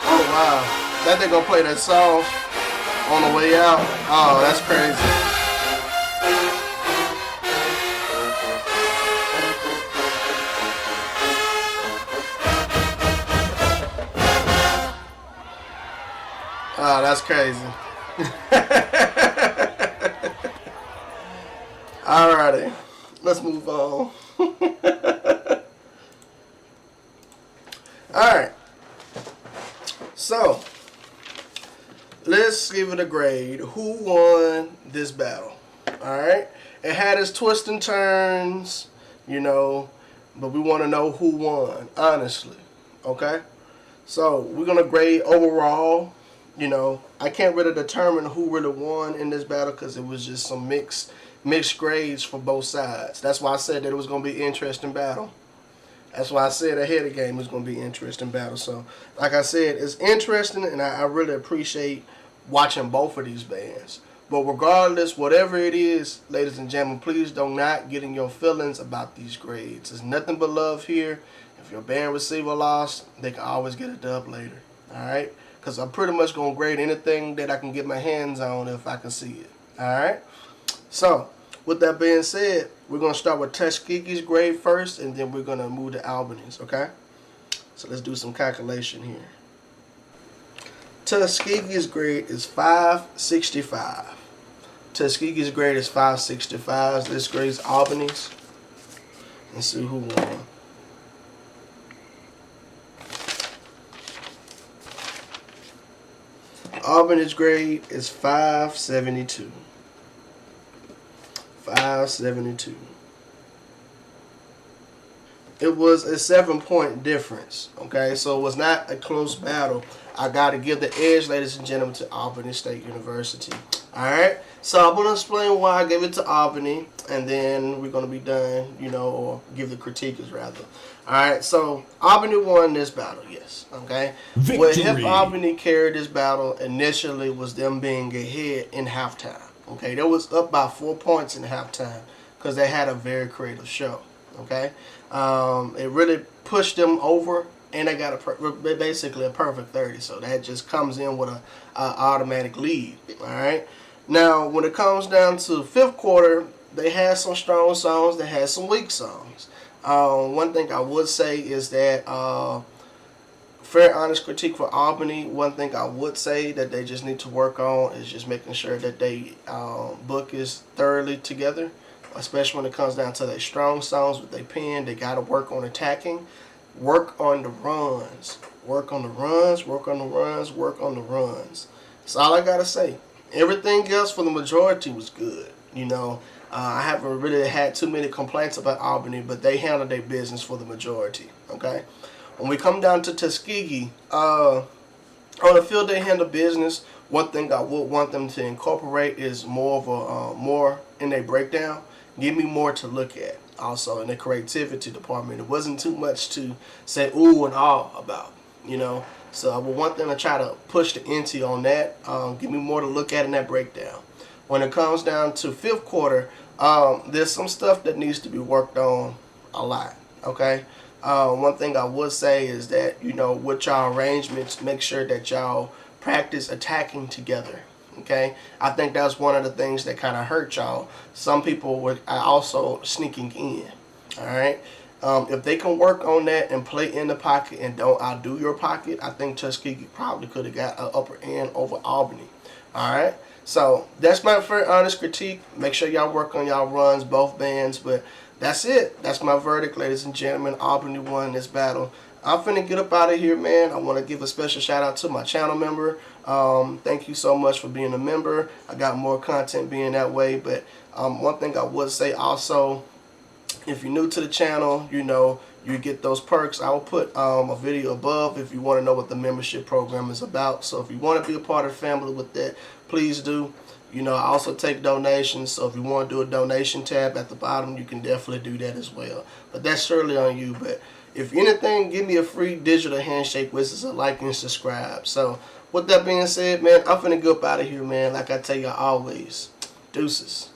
Oh wow. That they gonna play that song on the way out. Oh, that's crazy. Oh, that's crazy. Alrighty, let's move on. Alright, so let's give it a grade. Who won this battle? Alright, it had its twists and turns, you know, but we want to know who won, honestly. Okay, so we're going to grade overall. You know, I can't really determine who really won in this battle because it was just some mixed grades for both sides. That's why I said that it was going to be an interesting battle. That's why I said ahead of the game it was going to be an interesting battle. So, like I said, it's interesting, and I really appreciate watching both of these bands. But regardless, whatever it is, ladies and gentlemen, please do not get in your feelings about these grades. There's nothing but love here. If your band receiver lost, they can always get a dub later. All right? Because I'm pretty much going to grade anything that I can get my hands on if I can see it. Alright? So, with that being said, we're going to start with Tuskegee's grade first, and then we're going to move to Albany's, okay? So, let's do some calculation here. Tuskegee's grade is 565. Tuskegee's grade is 565. This grade is Albany's. Let's see who won. Albany's grade is 572. 572. It was a 7-point difference. Okay, so it was not a close battle. I got to give the edge, ladies and gentlemen, to Albany State University. Alright, so I'm going to explain why I gave it to Albany, and then we're going to be done, you know, or give the critiques rather. Alright, so Albany won this battle, yes. Okay, Victory. What helped Albany carry this battle initially was them being ahead in halftime. Okay, they was up by 4 points in halftime because they had a very creative show. Okay, it really pushed them over, and they got basically a perfect 30. So that just comes in with a automatic lead. All right. Now, when it comes down to fifth quarter, they had some strong songs. They had some weak songs. One thing I would say is that fair, honest critique for Albany. One thing I would say that they just need to work on is just making sure that they book is thoroughly together, especially when it comes down to their strong songs with their pen. They got to work on attacking, work on the runs, work on the runs, work on the runs, work on the runs. That's all I got to say. Everything else for the majority was good. You know, I haven't really had too many complaints about Albany, but they handled their business for the majority. Okay. When we come down to Tuskegee, on the field they handle business. One thing I would want them to incorporate is more of a more in their breakdown. Give me more to look at. Also in the creativity department, it wasn't too much to say ooh and ah about. You know, so I would want them to try to push the NT on that. Give me more to look at in that breakdown. When it comes down to fifth quarter, there's some stuff that needs to be worked on a lot. Okay. One thing I would say is that, you know, with y'all arrangements, make sure that y'all practice attacking together. Okay, I think that's one of the things that kind of hurt y'all. Some people were also sneaking in. All right, If they can work on that and play in the pocket and don't outdo your pocket, I think Tuskegee probably could have got an upper end over Albany. All right. So that's my very honest critique. Make sure y'all work on y'all runs, both bands. But that's it. That's my verdict, ladies and gentlemen. Albany won this battle. I'm finna get up out of here, man. I want to give a special shout out to my channel member. Thank you so much for being a member. I got more content being that way. But one thing I would say also, if you're new to the channel, you know, you get those perks. I will put a video above if you want to know what the membership program is about. So if you want to be a part of the family with that, please do. You know, I also take donations, so if you want to do a donation tab at the bottom, you can definitely do that as well. But that's surely on you. But if anything, give me a free digital handshake, which is a like and subscribe. So with that being said, man, I'm finna go up out of here, man. Like I tell you always, deuces.